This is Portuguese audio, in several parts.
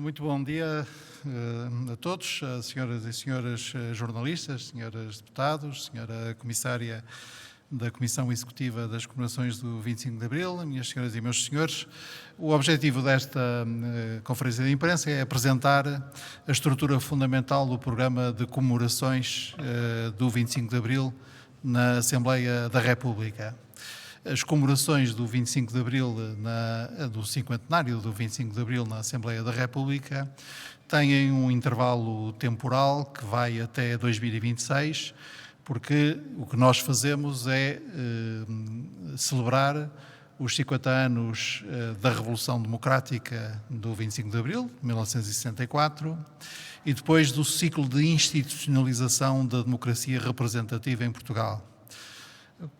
Muito bom dia a todos, senhoras e senhores jornalistas, senhores deputados, senhora comissária da Comissão Executiva das Comemorações do 25 de Abril, minhas senhoras e meus senhores. O objetivo desta conferência de imprensa é apresentar a estrutura fundamental do programa de comemorações do 25 de Abril na Assembleia da República. As comemorações do 25 de Abril, do cinquentenário do 25 de Abril na Assembleia da República, têm um intervalo temporal que vai até 2026, porque o que nós fazemos é celebrar os 50 anos da Revolução Democrática do 25 de Abril, de 1964, e depois do ciclo de institucionalização da democracia representativa em Portugal,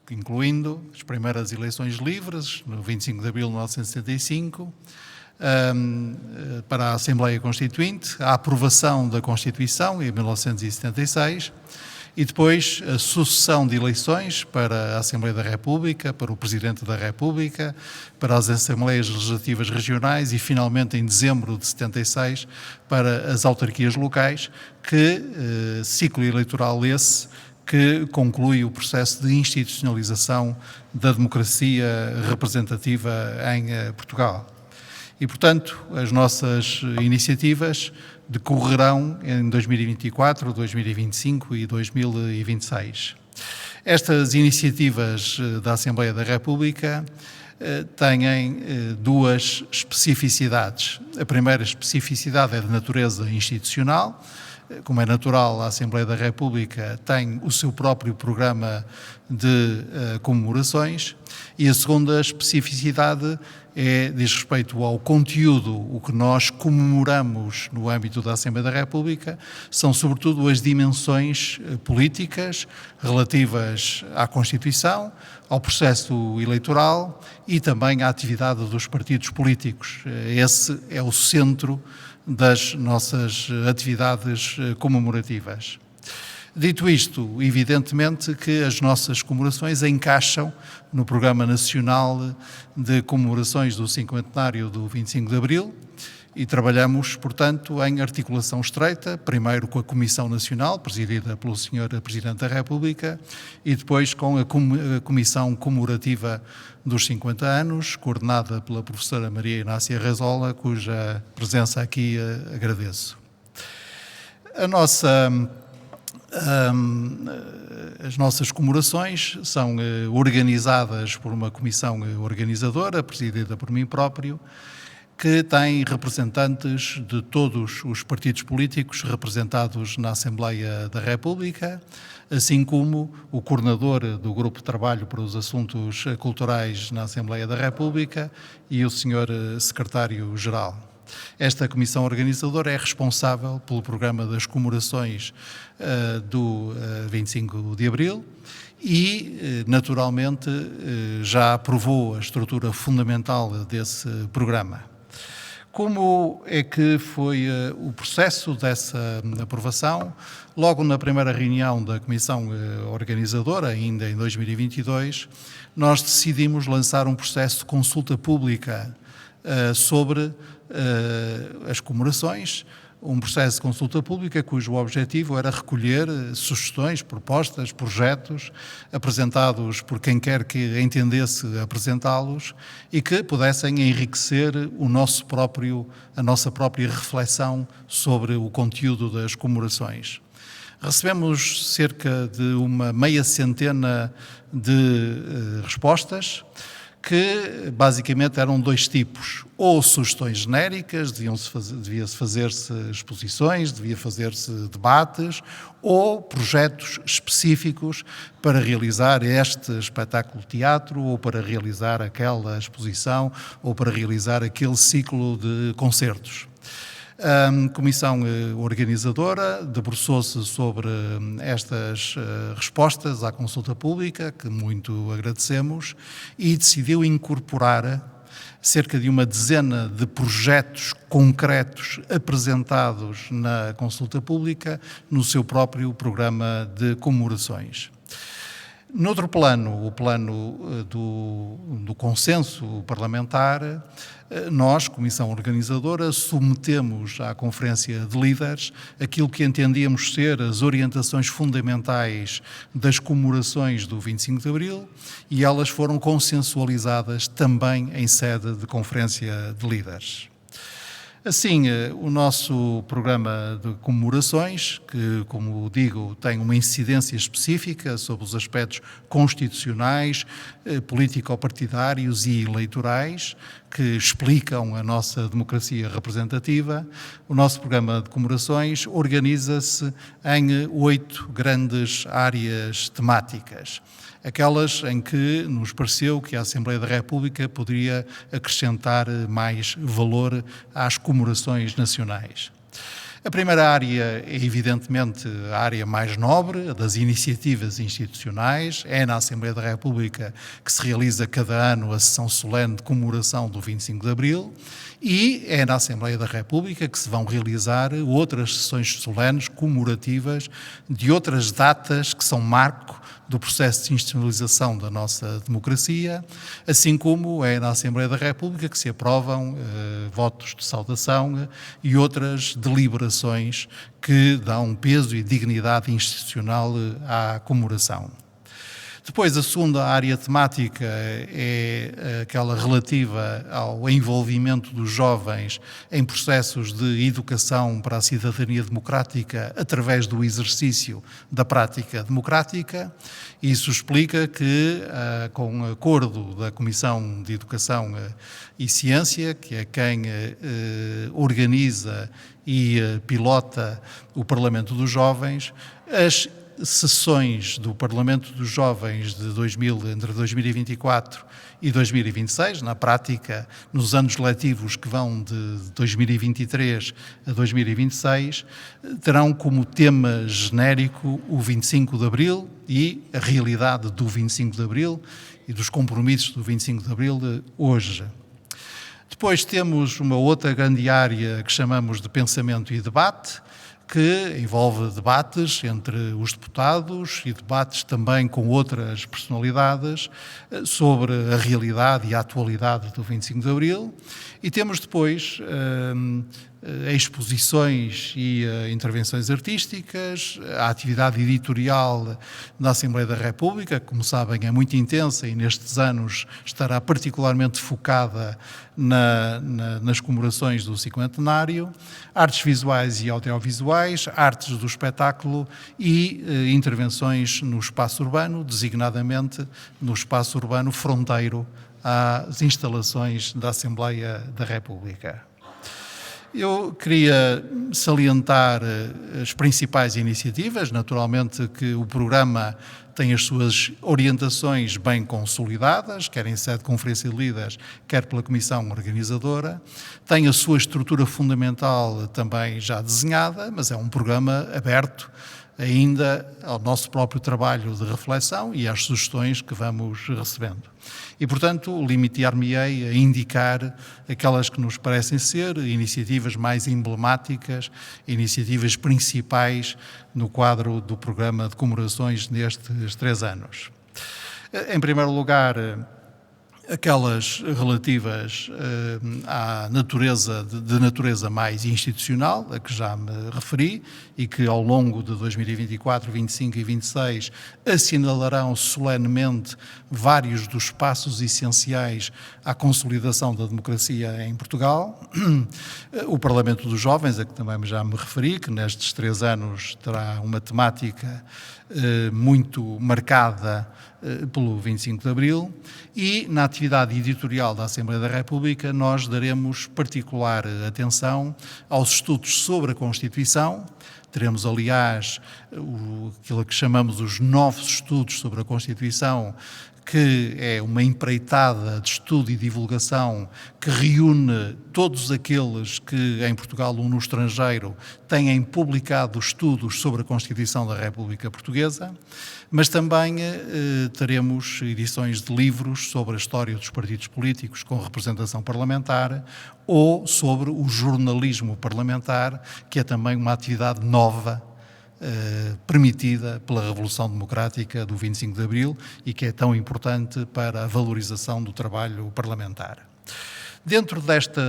incluindo as primeiras eleições livres, no 25 de abril de 1975, para a Assembleia Constituinte, a aprovação da Constituição em 1976, e depois a sucessão de eleições para a Assembleia da República, para o Presidente da República, para as Assembleias Legislativas Regionais e, finalmente, em dezembro de 76, para as autarquias locais, ciclo eleitoral esse que conclui o processo de institucionalização da democracia representativa em Portugal. E, portanto, as nossas iniciativas decorrerão em 2024, 2025 e 2026. Estas iniciativas da Assembleia da República têm duas especificidades. A primeira especificidade é de natureza institucional. Como é natural, a Assembleia da República tem o seu próprio programa de comemorações, e a segunda especificidade diz respeito ao conteúdo. O que nós comemoramos no âmbito da Assembleia da República são, sobretudo, as dimensões políticas relativas à Constituição, ao processo eleitoral e também à atividade dos partidos políticos. Esse é o centro das nossas atividades comemorativas. Dito isto, evidentemente que as nossas comemorações encaixam no Programa Nacional de Comemorações do Cinquentenário do 25 de Abril e trabalhamos, portanto, em articulação estreita, primeiro com a Comissão Nacional, presidida pelo Sr. Presidente da República, e depois com a Comissão Comemorativa dos 50 anos, coordenada pela professora Maria Inácia Rezola, cuja presença aqui agradeço. As nossas comemorações são organizadas por uma comissão organizadora, presidida por mim próprio, que tem representantes de todos os partidos políticos representados na Assembleia da República, assim como o coordenador do Grupo de Trabalho para os Assuntos Culturais na Assembleia da República e o Sr. Secretário-Geral. Esta comissão organizadora é responsável pelo programa das comemorações do 25 de Abril e, naturalmente, já aprovou a estrutura fundamental desse programa. Como é que foi o processo dessa aprovação? Logo na primeira reunião da Comissão Organizadora, ainda em 2022, nós decidimos lançar um processo de consulta pública sobre as comemorações, um processo de consulta pública cujo objetivo era recolher sugestões, propostas, projetos apresentados por quem quer que entendesse apresentá-los e que pudessem enriquecer a nossa própria reflexão sobre o conteúdo das comemorações. Recebemos cerca de uma meia centena de respostas, que basicamente eram dois tipos, ou sugestões genéricas, devia-se fazer-se exposições, devia fazer-se debates, ou projetos específicos para realizar este espetáculo de teatro, ou para realizar aquela exposição, ou para realizar aquele ciclo de concertos. A comissão organizadora debruçou-se sobre estas respostas à consulta pública, que muito agradecemos, e decidiu incorporar cerca de uma dezena de projetos concretos apresentados na consulta pública no seu próprio programa de comemorações. Noutro plano, o plano do consenso parlamentar, nós, Comissão Organizadora, submetemos à Conferência de Líderes aquilo que entendíamos ser as orientações fundamentais das comemorações do 25 de Abril e elas foram consensualizadas também em sede de Conferência de Líderes. Assim, o nosso programa de comemorações, que, como digo, tem uma incidência específica sobre os aspectos constitucionais, político-partidários e eleitorais, que explicam a nossa democracia representativa, o nosso programa de comemorações organiza-se em 8 grandes áreas temáticas. Aquelas em que nos pareceu que a Assembleia da República poderia acrescentar mais valor às comemorações nacionais. A primeira área é, evidentemente, a área mais nobre, a das iniciativas institucionais. É na Assembleia da República que se realiza cada ano a sessão solene de comemoração do 25 de Abril e é na Assembleia da República que se vão realizar outras sessões solenes comemorativas de outras datas que são marco do processo de institucionalização da nossa democracia, assim como é na Assembleia da República que se aprovam votos de saudação e outras deliberações que dão peso e dignidade institucional à comemoração. Depois, a segunda área temática é aquela relativa ao envolvimento dos jovens em processos de educação para a cidadania democrática através do exercício da prática democrática. Isso explica que, com acordo da Comissão de Educação e Ciência, que é quem organiza e pilota o Parlamento dos Jovens, as sessões do Parlamento dos Jovens entre 2024 e 2026, na prática, nos anos letivos que vão de 2023 a 2026, terão como tema genérico o 25 de Abril e a realidade do 25 de Abril e dos compromissos do 25 de Abril de hoje. Depois temos uma outra grande área que chamamos de pensamento e debate, que envolve debates entre os deputados e debates também com outras personalidades sobre a realidade e a atualidade do 25 de Abril. E temos depois exposições e intervenções artísticas, a atividade editorial da Assembleia da República, que, como sabem, é muito intensa e nestes anos estará particularmente focada nas comemorações do 50º, artes visuais e audiovisuais, artes do espetáculo e intervenções no espaço urbano, designadamente no espaço urbano fronteiro às instalações da Assembleia da República. Eu queria salientar as principais iniciativas, naturalmente que o programa tem as suas orientações bem consolidadas, quer em sede de Conferência de Líderes, quer pela Comissão Organizadora, tem a sua estrutura fundamental também já desenhada, mas é um programa aberto ainda ao nosso próprio trabalho de reflexão e às sugestões que vamos recebendo. E, portanto, limitar-me-ei a indicar aquelas que nos parecem ser iniciativas mais emblemáticas, iniciativas principais no quadro do programa de comemorações nestes 3 anos. Em primeiro lugar, aquelas relativas à natureza, de natureza mais institucional, a que já me referi, e que ao longo de 2024, 25 e 26 assinalarão solenemente vários dos passos essenciais à consolidação da democracia em Portugal. O Parlamento dos Jovens, a que também já me referi, que nestes 3 anos terá uma temática muito marcada pelo 25 de Abril, e na atividade editorial da Assembleia da República nós daremos particular atenção aos estudos sobre a Constituição. Teremos, aliás, aquilo que chamamos os novos estudos sobre a Constituição, que é uma empreitada de estudo e divulgação que reúne todos aqueles que em Portugal ou no estrangeiro têm publicado estudos sobre a Constituição da República Portuguesa, mas também teremos edições de livros sobre a história dos partidos políticos com representação parlamentar ou sobre o jornalismo parlamentar, que é também uma atividade nova permitida pela Revolução Democrática do 25 de Abril e que é tão importante para a valorização do trabalho parlamentar. Dentro desta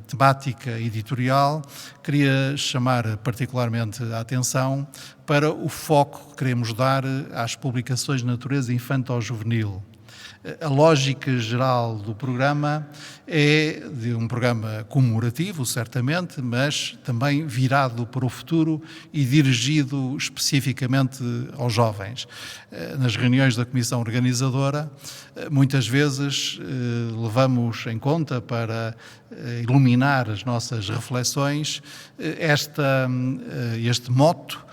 temática editorial, queria chamar particularmente a atenção para o foco que queremos dar às publicações de natureza infanto-juvenil. A lógica geral do programa é de um programa comemorativo, certamente, mas também virado para o futuro e dirigido especificamente aos jovens. Nas reuniões da Comissão Organizadora, muitas vezes levamos em conta para iluminar as nossas reflexões este moto.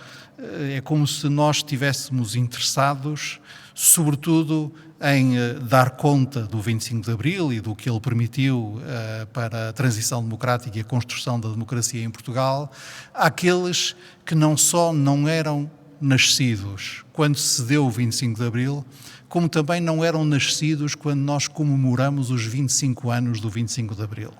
É como se nós estivéssemos interessados, sobretudo, em dar conta do 25 de Abril e do que ele permitiu para a transição democrática e a construção da democracia em Portugal, àqueles que não só não eram nascidos quando se deu o 25 de Abril, como também não eram nascidos quando nós comemoramos os 25 anos do 25 de Abril.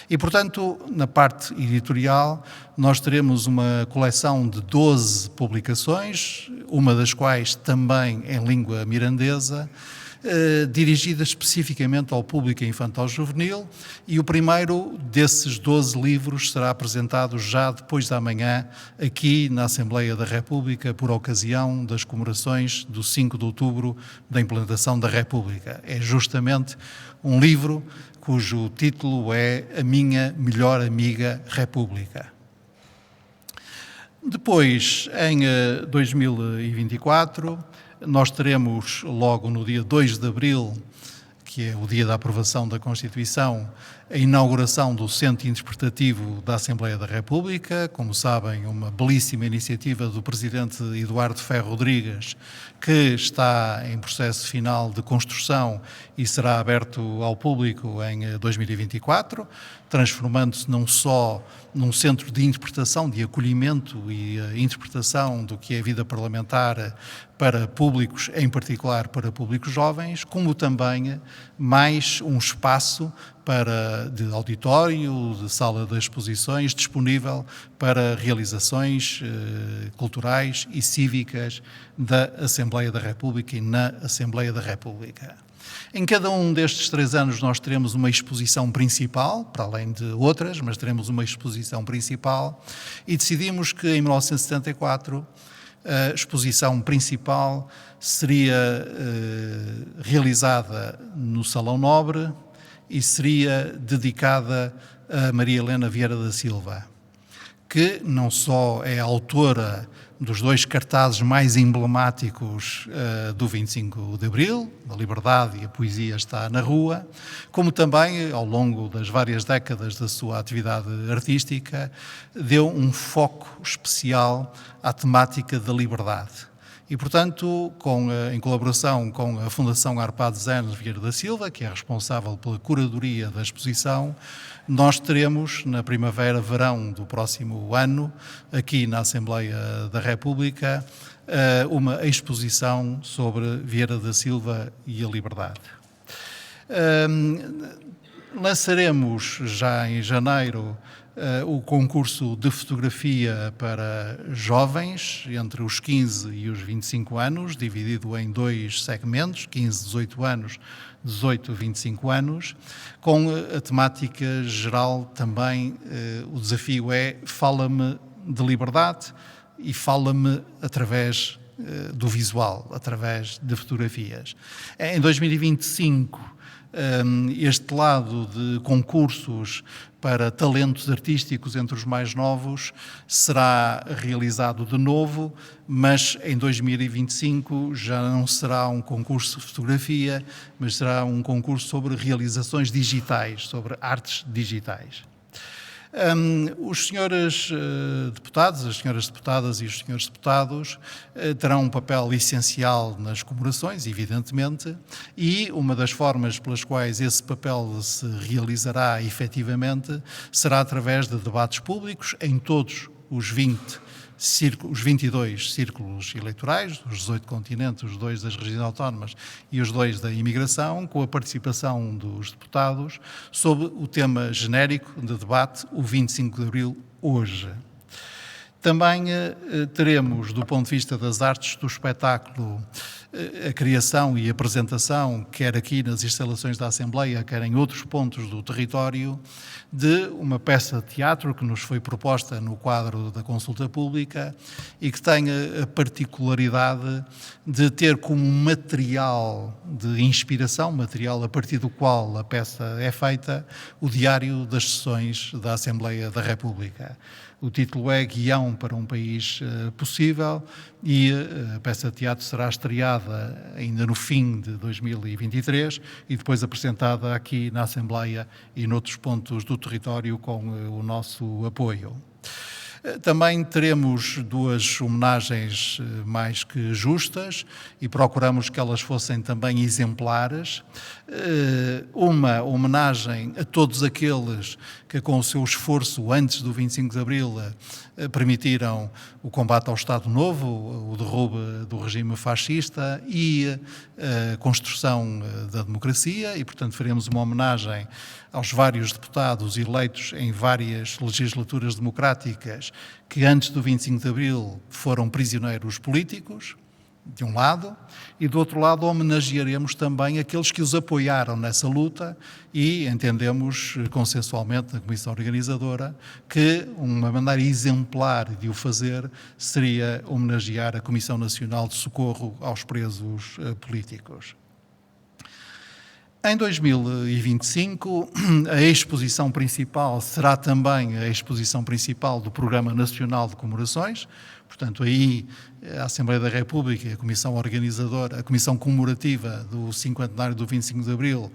E, portanto, na parte editorial, nós teremos uma coleção de 12 publicações, uma das quais também em língua mirandesa, dirigida especificamente ao público infantil-juvenil, e o primeiro desses 12 livros será apresentado já depois da manhã, aqui na Assembleia da República, por ocasião das comemorações do 5 de outubro da implantação da República. É justamente um livro cujo título é A Minha Melhor Amiga República. Depois, em 2024, nós teremos logo no dia 2 de abril, que é o dia da aprovação da Constituição, a inauguração do Centro Interpretativo da Assembleia da República, como sabem, uma belíssima iniciativa do Presidente Eduardo Ferro Rodrigues, que está em processo final de construção e será aberto ao público em 2024, transformando-se não só num centro de interpretação, de acolhimento e interpretação do que é a vida parlamentar para públicos, em particular para públicos jovens, como também mais um espaço de auditório, de sala de exposições, disponível para realizações culturais e cívicas da Assembleia da República e na Assembleia da República. Em cada um destes 3 anos nós teremos uma exposição principal, para além de outras, mas teremos uma exposição principal, e decidimos que em 1974 a exposição principal seria realizada no Salão Nobre e seria dedicada a Maria Helena Vieira da Silva, que não só é autora dos 2 cartazes mais emblemáticos do 25 de Abril, a liberdade e a poesia está na rua, como também, ao longo das várias décadas da sua atividade artística, deu um foco especial à temática da liberdade. E, portanto, em colaboração com a Fundação Arpades Enes Vieira da Silva, que é responsável pela curadoria da exposição, nós teremos, na primavera-verão do próximo ano, aqui na Assembleia da República, uma exposição sobre Vieira da Silva e a liberdade. Lançaremos já em janeiro o concurso de fotografia para jovens entre os 15 e os 25 anos, dividido em 2 segmentos, 15, 18 anos, 18, 25 anos, com a temática geral também, o desafio é fala-me de liberdade e fala-me através do visual, através de fotografias. Em 2025, este lado de concursos para talentos artísticos entre os mais novos será realizado de novo, mas em 2025 já não será um concurso de fotografia, mas será um concurso sobre realizações digitais, sobre artes digitais. Os senhores deputados, as senhoras deputadas e os senhores deputados terão um papel essencial nas comemorações, evidentemente, e uma das formas pelas quais esse papel se realizará efetivamente será através de debates públicos em todos os 22 círculos eleitorais, os 18 continentes, os 2 das regiões autónomas e os 2 da imigração, com a participação dos deputados, sob o tema genérico de debate, o 25 de Abril, hoje. Também teremos, do ponto de vista das artes do espetáculo, a criação e apresentação, quer aqui nas instalações da Assembleia, quer em outros pontos do território, de uma peça de teatro que nos foi proposta no quadro da consulta pública e que tem a particularidade de ter como material de inspiração, material a partir do qual a peça é feita, o diário das sessões da Assembleia da República. O título é Guião para um País Possível e a peça de teatro será estreada ainda no fim de 2023 e depois apresentada aqui na Assembleia e noutros pontos do território com o nosso apoio. Também teremos duas homenagens mais que justas e procuramos que elas fossem também exemplares. Uma homenagem a todos aqueles que, com o seu esforço antes do 25 de Abril, permitiram o combate ao Estado Novo, o derrube do regime fascista e a construção da democracia e, portanto, faremos uma homenagem aos vários deputados eleitos em várias legislaturas democráticas que antes do 25 de Abril foram prisioneiros políticos, de um lado, e do outro lado homenagearemos também aqueles que os apoiaram nessa luta e entendemos consensualmente na Comissão Organizadora que uma maneira exemplar de o fazer seria homenagear a Comissão Nacional de Socorro aos Presos Políticos. Em 2025, a exposição principal será também a exposição principal do Programa Nacional de Comemorações. Portanto, aí a Assembleia da República, a Comissão Organizadora, a Comissão Comemorativa do Cinquentenário do 25 de Abril,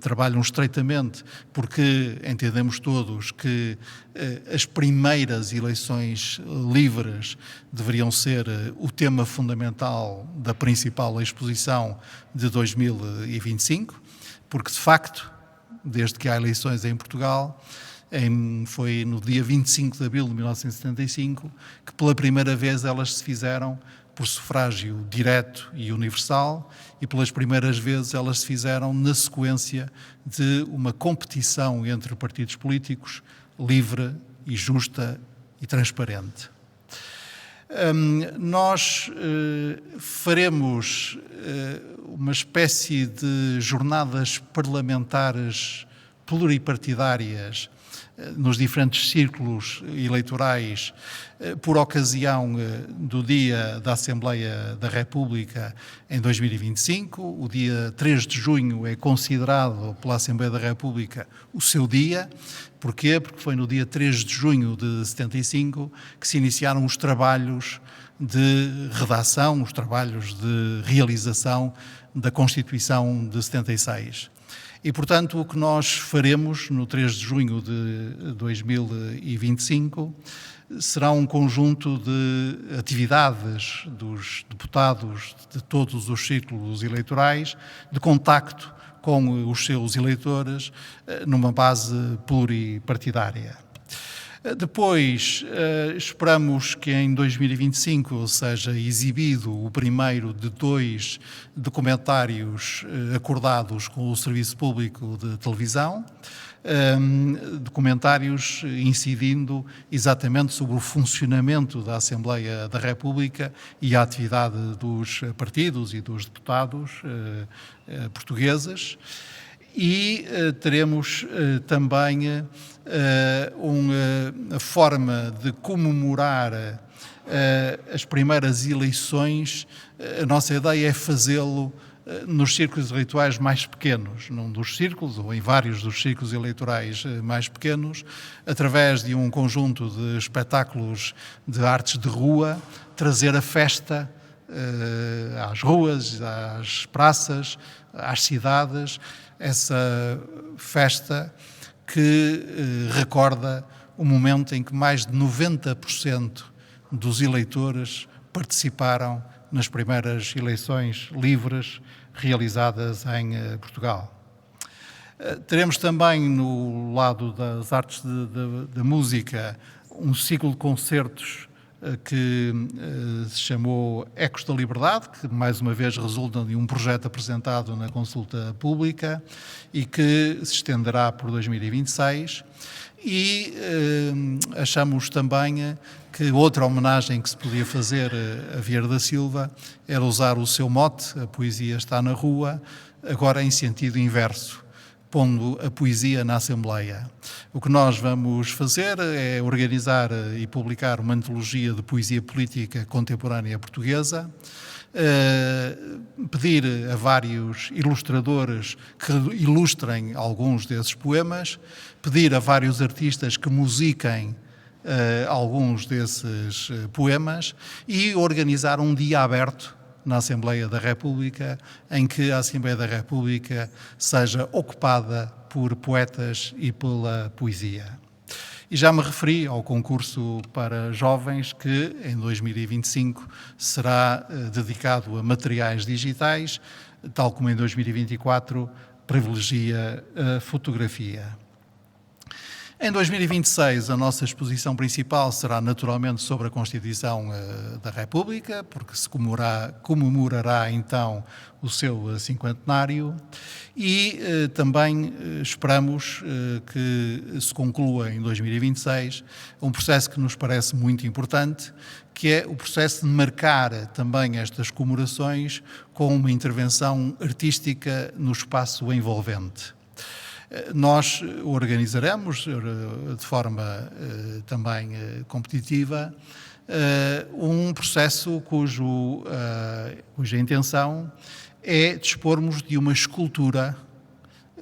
trabalham estreitamente porque entendemos todos que as primeiras eleições livres deveriam ser o tema fundamental da principal exposição de 2025, porque de facto, desde que há eleições em Portugal, foi no dia 25 de abril de 1975 que pela primeira vez elas se fizeram por sufrágio direto e universal e pelas primeiras vezes elas se fizeram na sequência de uma competição entre partidos políticos livre e justa e transparente. Nós faremos uma espécie de jornadas parlamentares pluripartidárias nos diferentes círculos eleitorais por ocasião do Dia da Assembleia da República em 2025. O dia 3 de junho é considerado pela Assembleia da República o seu dia. Porquê? Porque foi no dia 3 de junho de 75 que se iniciaram os trabalhos de redação, os trabalhos de realização da Constituição de 76. E, portanto, o que nós faremos no 3 de junho de 2025 será um conjunto de atividades dos deputados de todos os círculos eleitorais, de contacto com os seus eleitores, numa base pluripartidária. Depois, esperamos que em 2025 seja exibido o primeiro de 2 documentários acordados com o Serviço Público de Televisão, documentários incidindo exatamente sobre o funcionamento da Assembleia da República e a atividade dos partidos e dos deputados portugueses. E teremos também uma forma de comemorar as primeiras eleições. A nossa ideia é fazê-lo nos círculos eleitorais mais pequenos, num dos círculos ou em vários dos círculos eleitorais mais pequenos, através de um conjunto de espetáculos de artes de rua, trazer a festa às ruas, às praças, às cidades, essa festa que recorda o momento em que mais de 90% dos eleitores participaram nas primeiras eleições livres realizadas em Portugal. Teremos também, no lado das artes da música, um ciclo de concertos que se chamou Ecos da Liberdade, que mais uma vez resulta de um projeto apresentado na consulta pública e que se estenderá por 2026. E achamos também que outra homenagem que se podia fazer a Vieira da Silva era usar o seu mote, a poesia está na rua, agora em sentido inverso, pondo a poesia na Assembleia. O que nós vamos fazer é organizar e publicar uma antologia de poesia política contemporânea portuguesa, pedir a vários ilustradores que ilustrem alguns desses poemas, pedir a vários artistas que musiquem alguns desses poemas e organizar um dia aberto na Assembleia da República, em que a Assembleia da República seja ocupada por poetas e pela poesia. E já me referi ao concurso para jovens que, em 2025, será dedicado a materiais digitais, tal como em 2024 privilegia a fotografia. Em 2026, a nossa exposição principal será naturalmente sobre a Constituição da República, porque se comemorará então o seu cinquentenário e também esperamos que se conclua em 2026 um processo que nos parece muito importante, que é o processo de marcar também estas comemorações com uma intervenção artística no espaço envolvente. Nós organizaremos de forma também competitiva um processo cuja intenção é dispormos de uma escultura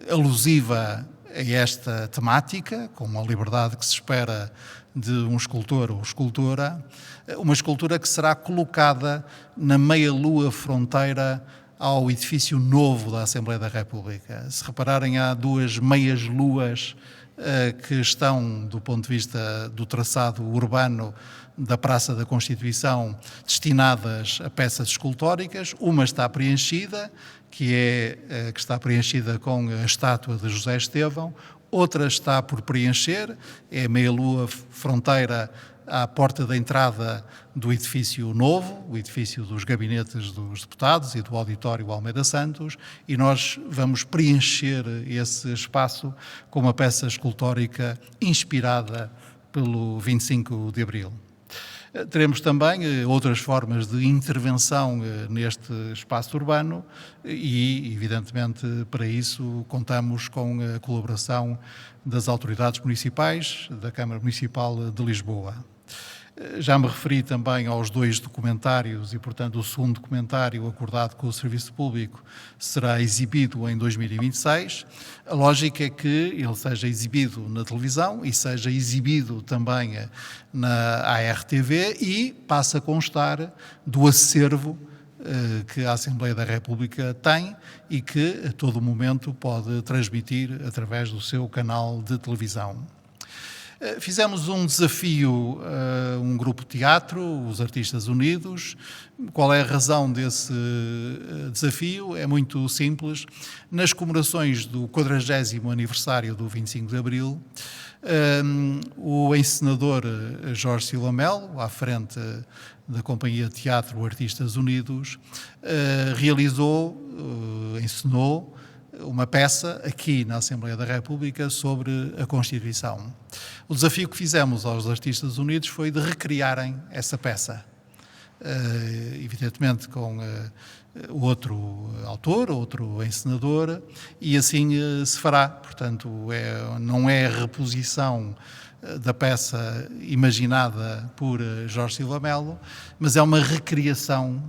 alusiva a esta temática, com a liberdade que se espera de um escultor ou escultora, uma escultura que será colocada na meia-lua fronteira ao edifício novo da Assembleia da República. Se repararem, há duas meias-luas que estão, do ponto de vista do traçado urbano da Praça da Constituição, destinadas a peças escultóricas. Uma está preenchida, que está preenchida com a estátua de José Estevão. Outra está por preencher, é a meia-lua fronteira à porta da entrada do edifício novo, o edifício dos gabinetes dos deputados e do auditório Almeida Santos, e nós vamos preencher esse espaço com uma peça escultórica inspirada pelo 25 de Abril. Teremos também outras formas de intervenção neste espaço urbano e, evidentemente, para isso contamos com a colaboração das autoridades municipais, da Câmara Municipal de Lisboa. Já me referi também aos 2 documentários e, portanto, o segundo documentário acordado com o Serviço Público será exibido em 2026. A lógica é que ele seja exibido na televisão e seja exibido também na ARTV e passe a constar do acervo que a Assembleia da República tem e que a todo momento pode transmitir através do seu canal de televisão. Fizemos um desafio a um grupo de teatro, os Artistas Unidos. Qual é a razão desse desafio? É muito simples. Nas comemorações do 40º aniversário do 25 de Abril, o encenador Jorge Silva Melo, à frente da Companhia de Teatro Artistas Unidos, encenou uma peça aqui na Assembleia da República sobre a Constituição. O desafio que fizemos aos Artistas Unidos foi de recriarem essa peça, evidentemente com outro autor, outro encenador, e assim se fará. Portanto, não é a reposição da peça imaginada por Jorge Silva Melo, mas é uma recriação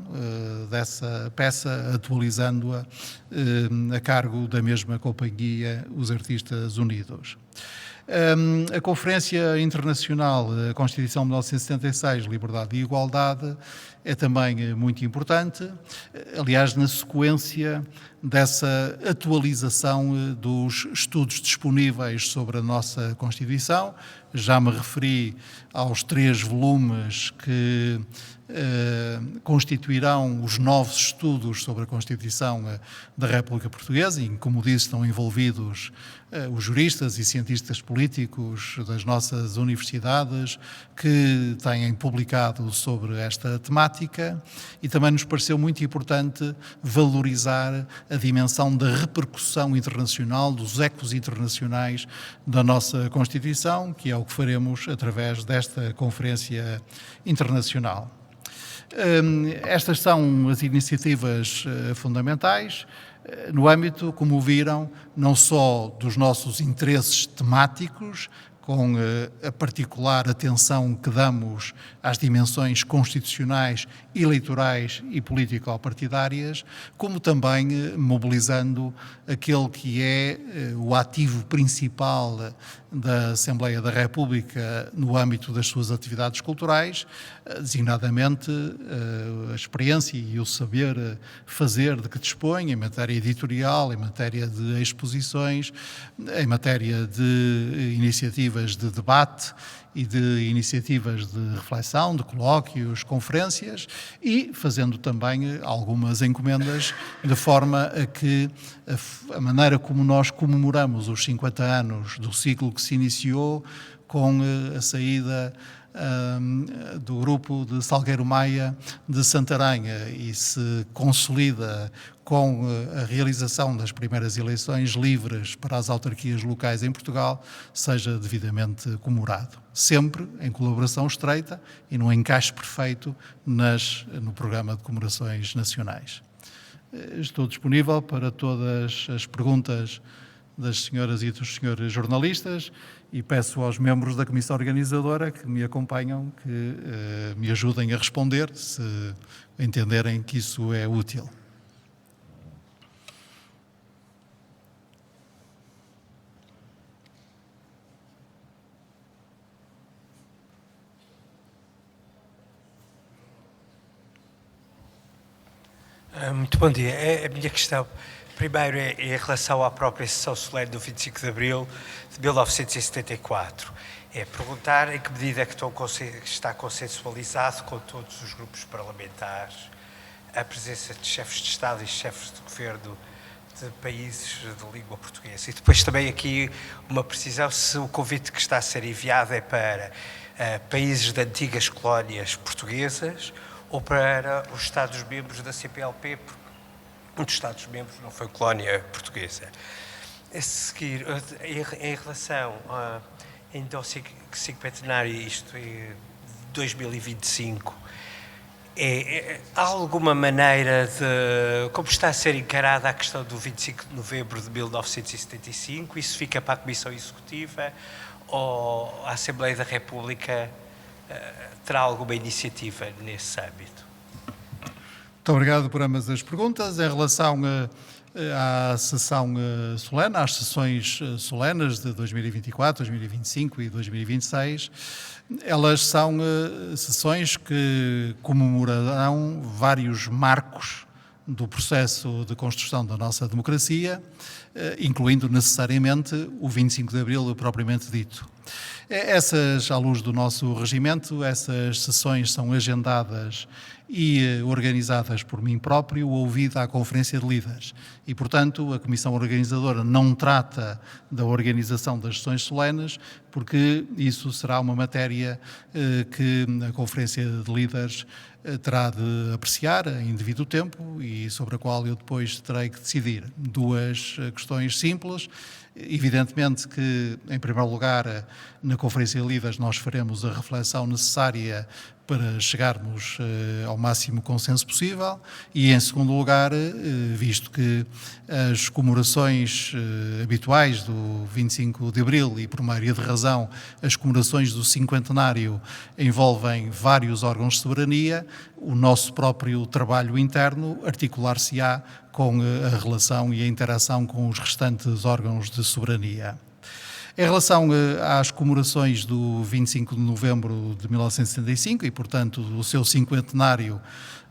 dessa peça, atualizando-a a cargo da mesma companhia, os Artistas Unidos. A Conferência Internacional A Constituição de 1976, Liberdade e Igualdade, é também muito importante, aliás, na sequência dessa atualização dos estudos disponíveis sobre a nossa Constituição. Já me referi aos 3 volumes que constituirão os novos estudos sobre a Constituição da República Portuguesa, e, como disse, estão envolvidos os juristas e cientistas políticos das nossas universidades que têm publicado sobre esta temática, e também nos pareceu muito importante valorizar a dimensão da repercussão internacional, dos ecos internacionais da nossa Constituição, que é o que faremos através desta conferência internacional. Estas são as iniciativas fundamentais, no âmbito, como viram, não só dos nossos interesses temáticos, com a particular atenção que damos às dimensões constitucionais, eleitorais e político-partidárias, como também mobilizando aquele que é o ativo principal da Assembleia da República no âmbito das suas atividades culturais, designadamente a experiência e o saber fazer de que dispõe em matéria editorial, em matéria de exposições, em matéria de iniciativas de debate e de iniciativas de reflexão, de colóquios, conferências, e fazendo também algumas encomendas, de forma a que a maneira como nós comemoramos os 50 anos do ciclo que se iniciou com a saída do grupo de Salgueiro Maia de Santarém e se consolida com a realização das primeiras eleições livres para as autarquias locais em Portugal, seja devidamente comemorado. Sempre em colaboração estreita e num encaixe perfeito no programa de comemorações nacionais. Estou disponível para todas as perguntas das senhoras e dos senhores jornalistas e peço aos membros da Comissão Organizadora que me acompanham, que me ajudem a responder, se entenderem que isso é útil. Muito bom dia. A minha questão, primeiro, é em relação à própria sessão solene do 25 de Abril de 1974. É perguntar em que medida é que está consensualizado com todos os grupos parlamentares a presença de chefes de Estado e chefes de governo de países de língua portuguesa. E depois também aqui uma precisão se o convite que está a ser enviado é para países de antigas colónias portuguesas ou para os Estados-membros da CPLP, porque um dos Estados-membros não foi colónia portuguesa. A seguir, em relação ainda ao cinquentenário, isto é 2025, há alguma maneira de... Como está a ser encarada a questão do 25 de novembro de 1975? Isso fica para a Comissão Executiva ou a Assembleia da República terá alguma iniciativa nesse âmbito? Muito obrigado por ambas as perguntas. Em relação à sessão solene, às sessões solenes de 2024, 2025 e 2026, elas são sessões que comemorarão vários marcos do processo de construção da nossa democracia, incluindo necessariamente o 25 de Abril propriamente dito. À luz do nosso regimento, essas sessões são agendadas e organizadas por mim próprio, ouvida a Conferência de Líderes. E, portanto, a Comissão Organizadora não trata da organização das sessões solenes, porque isso será uma matéria que a Conferência de Líderes terá de apreciar em devido tempo e sobre a qual eu depois terei que decidir. Duas questões simples. Evidentemente que, em primeiro lugar, na Conferência de Líderes nós faremos a reflexão necessária para chegarmos ao máximo consenso possível e, em segundo lugar, visto que as comemorações habituais do 25 de Abril e, por maioria de razão, as comemorações do cinquentenário envolvem vários órgãos de soberania, o nosso próprio trabalho interno articular-se-á com a relação e a interação com os restantes órgãos de soberania. Em relação às comemorações do 25 de novembro de 1975 e, portanto, do seu cinquentenário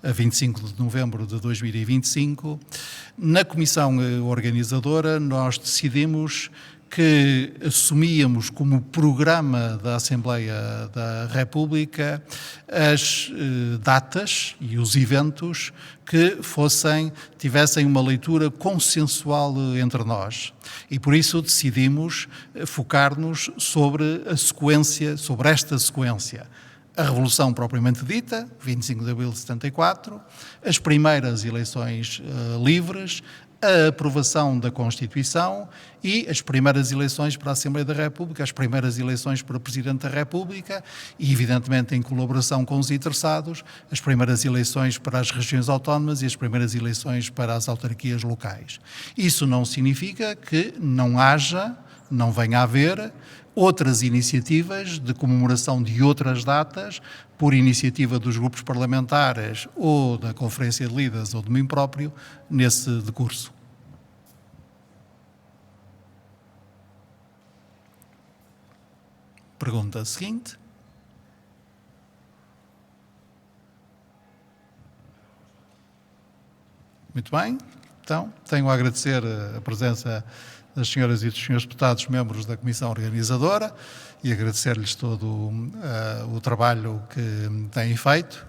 a 25 de novembro de 2025, na Comissão Organizadora nós decidimos que assumíamos como programa da Assembleia da República as datas e os eventos que tivessem uma leitura consensual entre nós. E por isso decidimos focar-nos sobre esta sequência. A Revolução propriamente dita, 25 de abril de 74, as primeiras eleições livres, a aprovação da Constituição e as primeiras eleições para a Assembleia da República, as primeiras eleições para Presidente da República e, evidentemente, em colaboração com os interessados, as primeiras eleições para as regiões autónomas e as primeiras eleições para as autarquias locais. Isso não significa que não venha a haver outras iniciativas de comemoração de outras datas, por iniciativa dos grupos parlamentares ou da Conferência de Líderes ou de mim próprio, nesse decurso. Pergunta seguinte. Muito bem. Então, tenho a agradecer a presença das senhoras e dos senhores deputados, membros da Comissão Organizadora, e agradecer-lhes todo o trabalho que têm feito.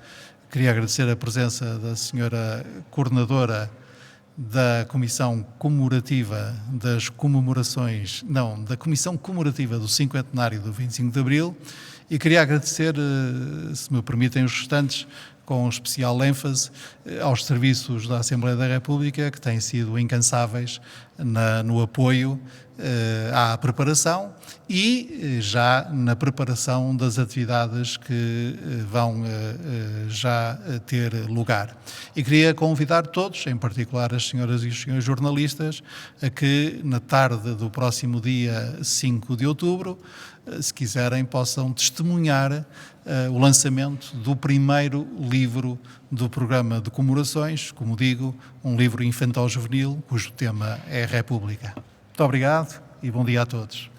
Queria agradecer a presença da senhora coordenadora da Comissão Comemorativa da Comissão Comemorativa do 50º do 25 de Abril, e queria agradecer, se me permitem os restantes, com especial ênfase aos serviços da Assembleia da República, que têm sido incansáveis no apoio à preparação e já na preparação das atividades que vão já ter lugar. E queria convidar todos, em particular as senhoras e os senhores jornalistas, a que na tarde do próximo dia 5 de outubro, se quiserem, possam testemunhar o lançamento do primeiro livro do programa de comemorações, como digo, um livro infantil-juvenil, cujo tema é a República. Muito obrigado e bom dia a todos.